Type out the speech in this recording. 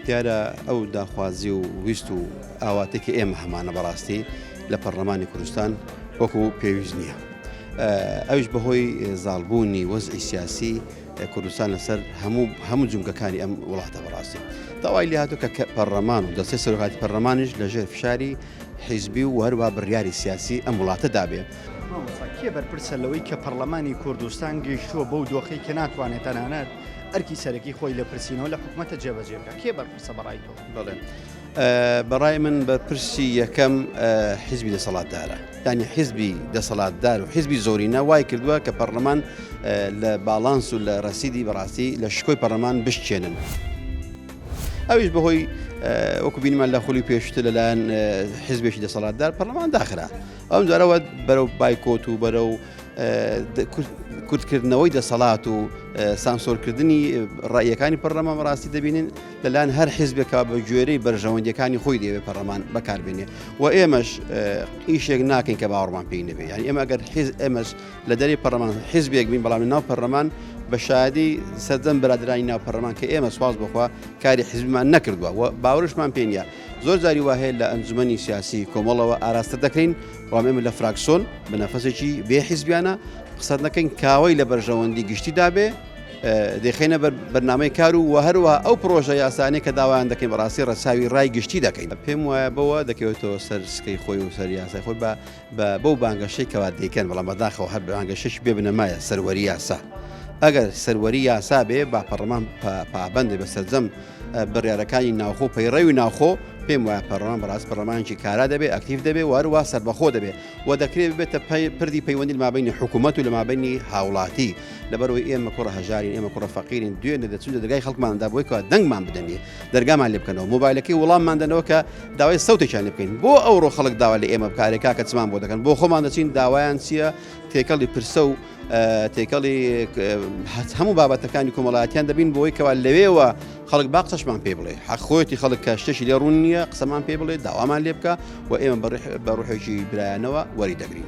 دیارە ئەو داخوازی و ویست و ئاواتێکی ئێمە هەمانە بەڕاستی لە پەرلەمانی کوردستان وەکو پێویست نییە. ئەوش بەهۆی زاڵبوونی وەزعی سیاسی کوردستان لەسەر هەموو جونگەکانی ئەم وڵاتە بەڕاستی. داوای لێ هاتوو کە پەرلەمان و دەستەی سەرۆکاتی پەرلەمانیش لەژێر فشاری حیزبی و هەروە بڕیاری سیاسی ئەم وڵاتە دابێ. کێ بەرپرسە لەوەی کە پەرلەمانی کوردستان گەیشتووە بەو دۆخەی کە ناتوانێت تەنانەت ئەرکی سەرەکی خۆی لە پرسینەوە لە حکوومەتە جێبەجێ بکات؟ کێ بەرپرسە بەڕای تۆ؟ بەڵێ بەڕای من بەرپرسی یەکەم حیزبی دەسەڵاتدارە، یعنی حیزبی دەسەڵاتدار و حیزبی زۆرینە وای کردووە کە پەرلەمان لە باڵانس و لە ڕەسیدی بەڕاستی لە شکۆی پەرلەمان بشکێنن. ئەویش بەهۆی وەکو بینیمان لە خولی پێشتر لەلایەن حیزبێکی دەسەڵاتدار پەرلەمان داخرا. ئەم جارەوە بەرەو بایکۆت و بەرەو کورتکردنەوەی دەسەڵات و سانسۆرکردنی ڕایەکانی پەرلەمان ڕاستی دەبینین لەلایەن هەر حیزبێکا بە گوێرەی بەرژەوەندیەکانی خۆی دەوێت پەرلەمان بەکاربێنێ و ئێمەش ئیشێک ناکەین کە باوەڕمان پێی نەبێ. یعنی ئێمە ئەگەر ئێمەش لە دەرەی پەرلەمان حیزبێک بین بەڵام ناو پەرلەمان بە شایەتی سەردەم برادرانی ناو پەرلەمان کە ئێمە سواز بخوا کاری حیزبمان نەکردووە و باوەڕشمان پێ نییە. زۆر جاری وهەیە لە ئەنجومەنی سیاسی کۆمەڵەوە ئاراستە دەکەین بەڵام ئێمە لە فراکسۆن بە نەفەسێکی بێ حیزبیانە قسەت نەکەین کاوەی لە بەرژەوەندی گشتی دابێ دەخینە بەرنامەی کار و هەروە ئەو پرۆژە یاسانەی کە داوایان دەکەین بەڕاستی ڕەچاوی ڕای گشتی دەکەین. پێم وایە بەوە دەکەوێتەوە سەر سکەی خۆی و سەر یاسای خۆی بەو بانگەشەی کەوا دەیکەن بەڵام بەداخەوە هەر بانگەشەش بێ بنەمایە سەروەری یاسا. ئەگەر سەروەری یاسا بێ با پەرلەمان پابەندێ بە سەرجەم بڕیارەکانی ناوخۆ پەیڕەوی ناوخۆ پێم وایە پەرلەمان بەڕاست پەرلەمانێکی کارا دەبێ ئەکتیڤ دەبێ و هەروە سەربەخۆ دەبێ و دەکرێت بێتە پردی پەیوەندی لە مابینی حکوومەت و لە مابینی هاوڵاتی لەبەرەوەی ئێمە کوڕە هەژارین ئێمە کوڕە فەقیرین دوێنێ دەچون لە دەرگای خەڵکماندا بۆی کە دەنگمان بدەنێ دەرگامان لێ بکەنەوە مۆبایلەکەی وەڵاممان دەنەوە کە داوای سەوتێکیان لێ بکەین بۆ ئەوڕۆ خەڵک داوا لە ئێمە بکارێکا کە چمان بۆ دەکەن بۆ خۆمان دەچین داوایان چییە تێکەڵی پرسە و تێکەڵی هەموو بابەتەکانی کۆمەڵایەتیان دەبین بۆی کەوا لەوێوە خەڵک با قسەشمان پێ بڵێ حەقخۆیەتی خەڵک کە شتێکی لێ ڕوون نییە قسەمان پێ بڵێ داوامان لێ بکە و ئێمە بە ڕوحێکی برایانەوە وەری دەگرین.